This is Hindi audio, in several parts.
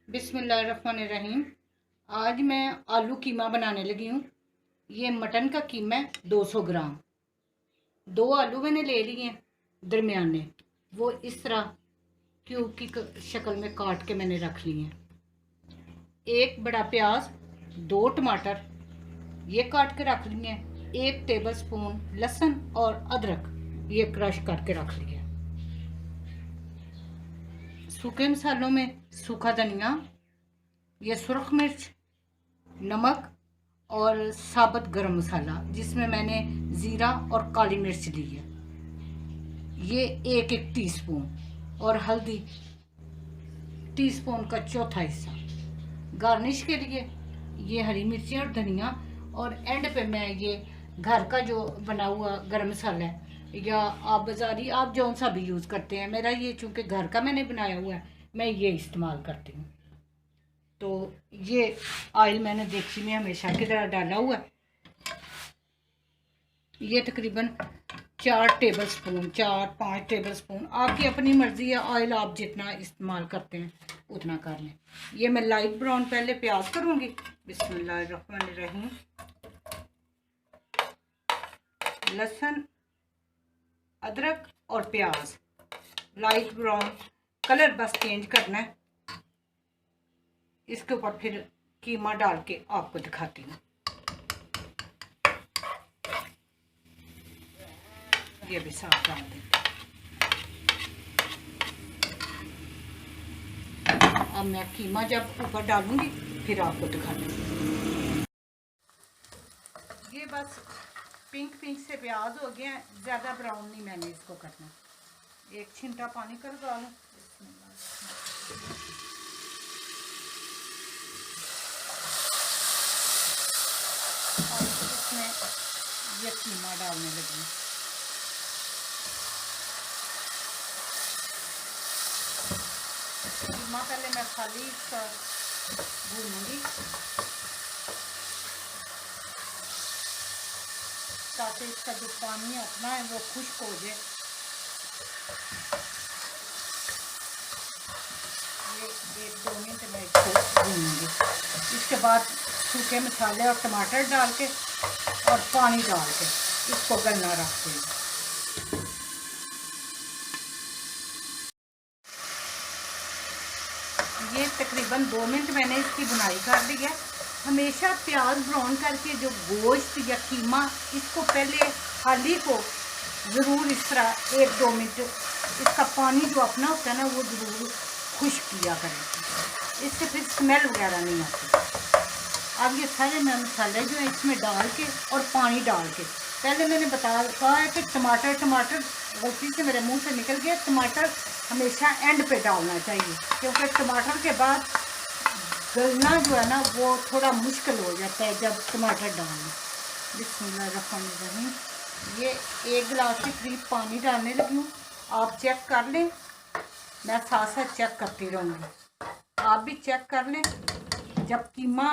बिस्मिल्लाहिर्रहमानिर्रहीम। आज मैं आलू कीमा बनाने लगी हूँ। ये मटन का कीमा है 200 ग्राम। 2 आलू मैंने ले लिए हैं दरमियाने, वो इस तरह क्यूब की शक्ल में काट के मैंने रख लिए हैं। एक बड़ा प्याज, 2 टमाटर ये काट के रख लिए हैं। 1 टेबलस्पून लहसुन और अदरक ये क्रश करके रख लिया। सूखे मसालों में सूखा धनिया, ये सुरख मिर्च, नमक और साबुत गरम मसाला जिसमें मैंने ज़ीरा और काली मिर्च ली है, ये 1 टीस्पून, और हल्दी टीस्पून का चौथा हिस्सा। गार्निश के लिए ये हरी मिर्ची और धनिया, और एंड पे मैं ये घर का जो बना हुआ गरम मसाला है, या आप बाज़ारी आप जौन सा भी यूज़ करते हैं, मेरा ये चूँकि घर का मैंने बनाया हुआ है, मैं ये इस्तेमाल करती हूँ। तो ये ऑयल मैंने देगची में हमेशा की तरह डाला हुआ है। ये तकरीबन 4 टेबलस्पून, 4-5 टेबलस्पून, आपकी अपनी मर्ज़ी है। ऑयल आप जितना इस्तेमाल करते हैं उतना कर लें। ये मैं लाइट ब्राउन पहले प्याज करूँगी। बिस्मिल्लाहिर्रहमानिर्रहीम। लहसुन, अदरक और प्याज लाइट ब्राउन कलर बस चेंज करना है। इसके ऊपर फिर कीमा डाल के आपको दिखाती हूँ। ये भी साफ डाल देते। अब मैं कीमा जब ऊपर डालूंगी फिर आपको दिखाती हूँ। ये बस पिंक पिंक से प्याज हो गया, ज़्यादा ब्राउन नहीं मैंने इसको करना। 1 छिंटा पानी कर डालूँ। और इसमें ये कीमा डालने लगी। कीमा पहले मैं खाली इसका भूनूंगी ताकि इसका जो पानी अपना है वो खुश्क हो जाए। ये 1-2 मिनट में इसको भूनूंगी। इसके बाद सूखे मसाले और टमाटर डाल के और पानी डाल के इसको गलना रख देंगे। ये तकरीबन 2 मिनट मैंने इसकी बुनाई कर ली है। हमेशा प्याज ब्राउन करके जो गोश्त या कीमा, इसको पहले खाली को ज़रूर इस तरह 1-2 मिनट इसका पानी जो अपना होता है ना वो ज़रूर खुश्क किया करें, इससे फिर स्मेल वगैरह नहीं आती। अब ये सारे मैं मसाले जो है इसमें डाल के और पानी डाल के, पहले मैंने कहा है कि टमाटर गलती से मेरे मुंह से निकल गया। टमाटर हमेशा एंड पे डालना चाहिए, क्योंकि टमाटर के बाद गलना जो है ना वो थोड़ा मुश्किल हो जाता है जब टमाटर डालें। बिस्मिल्लाहिर्रहमानिर्रहीम। ये 1 गिलास के करीब पानी डालने लगी हूँ। आप चेक कर लें, मैं साथ साथ चेक करती रहूँगी। आप भी चेक कर लें। जब कीमा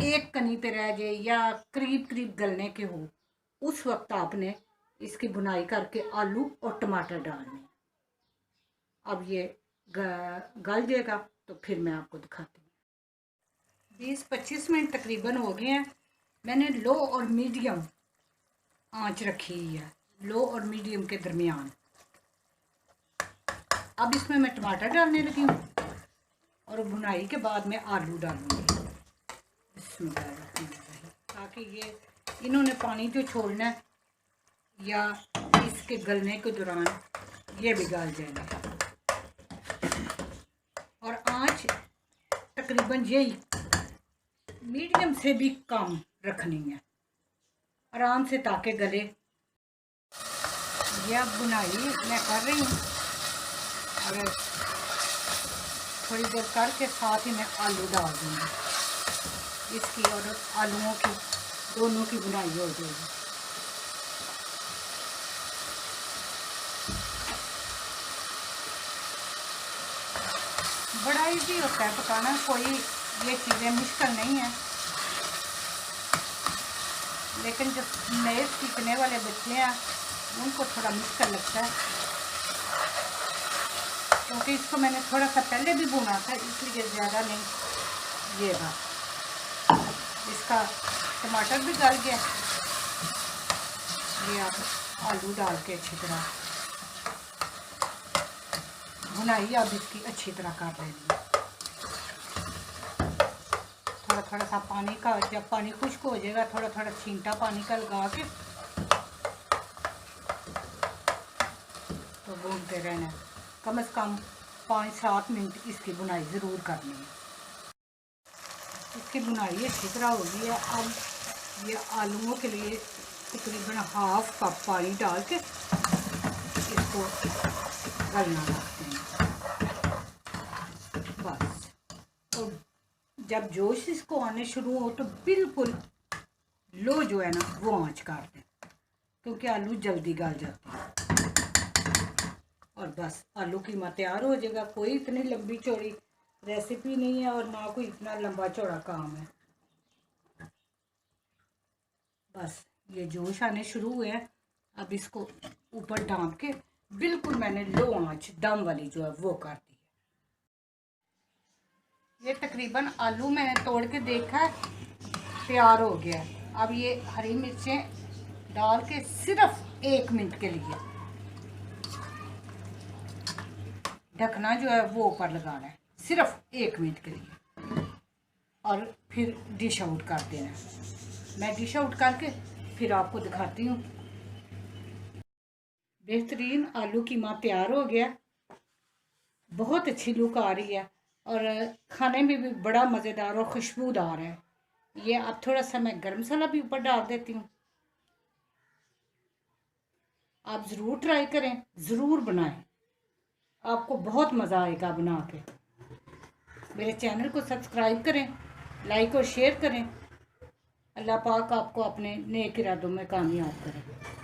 एक कनी पे रह जाए या करीब गलने के हो, उस वक्त आपने इसकी बुनाई करके आलू और टमाटर डालने। अब ये गल जाएगा तो फिर मैं आपको दिखाती हूँ। 20-25 मिनट तकरीबन हो गए हैं। मैंने लो और मीडियम आंच रखी हुई है, लो और मीडियम के दरमियान। अब इसमें मैं टमाटर डालने लगी हूँ और बुनाई के बाद मैं आलू डालूँगी। ताकि ये इन्होंने पानी जो छोड़ना है या इसके गलने के दौरान ये भी गल जाएगा। और आंच तकरीबन यही मीडियम से भी कम रखनी है, आराम से ताकि गले। यह बुनाई मैं कर रही हूँ और थोड़ी देर करके साथ ही मैं आलू डाल दूँगी इसकी, और आलूओं की दोनों की बुनाई हो जाएगी। बड़ा इजी होता है पकाना, कोई ये चीज़ें मुश्किल नहीं है। लेकिन जो नए सीखने वाले बच्चे हैं उनको थोड़ा मुश्किल लगता है। क्योंकि इसको मैंने थोड़ा सा पहले भी भुना था, इसलिए ज़्यादा नहीं। ये था, इसका टमाटर भी गल गया। ये आप आलू डाल के अच्छी तरह भुनाई अब इसकी अच्छी तरह कर लेंगे। थोड़ा थोड़ा सा पानी का, जब पानी खुश्क हो जाएगा थोड़ा थोड़ा छींटा पानी का लगा के तो भूनते रहना। कम से कम 5-7 मिनट इसकी बुनाई ज़रूर करनी है। इसकी बुनाई अच्छी तरह हो गई है। अब ये आलूओं के लिए तकरीबन ½ कप पानी डाल के इसको गलना रखते हैं बस। और जब जोश इसको आने शुरू हो तो बिल्कुल लो जो है ना वो आंच कर दें, क्योंकि आलू जल्दी गल जाते हैं। और बस आलू कीमा तैयार हो जाएगा। कोई इतनी लंबी चौड़ी रेसिपी नहीं है और ना कोई इतना लंबा चौड़ा काम है। बस ये जोश आने शुरू हुए हैं। अब इसको ऊपर ढाँप के बिल्कुल मैंने लो आंच दम वाली जो है वो कर दी है। ये तकरीबन आलू मैंने तोड़ के देखा है तैयार हो गया। अब ये हरी मिर्चें डाल के सिर्फ 1 मिनट के लिए ढकना जो है वो ऊपर लगाना है, सिर्फ 1 मिनट के लिए, और फिर डिश आउट कर देना है। मैं डिश आउट करके फिर आपको दिखाती हूँ। बेहतरीन आलू कीमा तैयार हो गया, बहुत अच्छी लुक आ रही है और खाने में भी बड़ा मज़ेदार और खुशबूदार है। ये अब थोड़ा सा मैं गरम मसाला भी ऊपर डाल देती हूँ। आप ज़रूर ट्राई करें, ज़रूर बनाएं, आपको बहुत मज़ा आएगा बना के। मेरे चैनल को सब्सक्राइब करें, लाइक और शेयर करें। अल्लाह पाक आपको अपने नेक इरादों में कामयाब करें।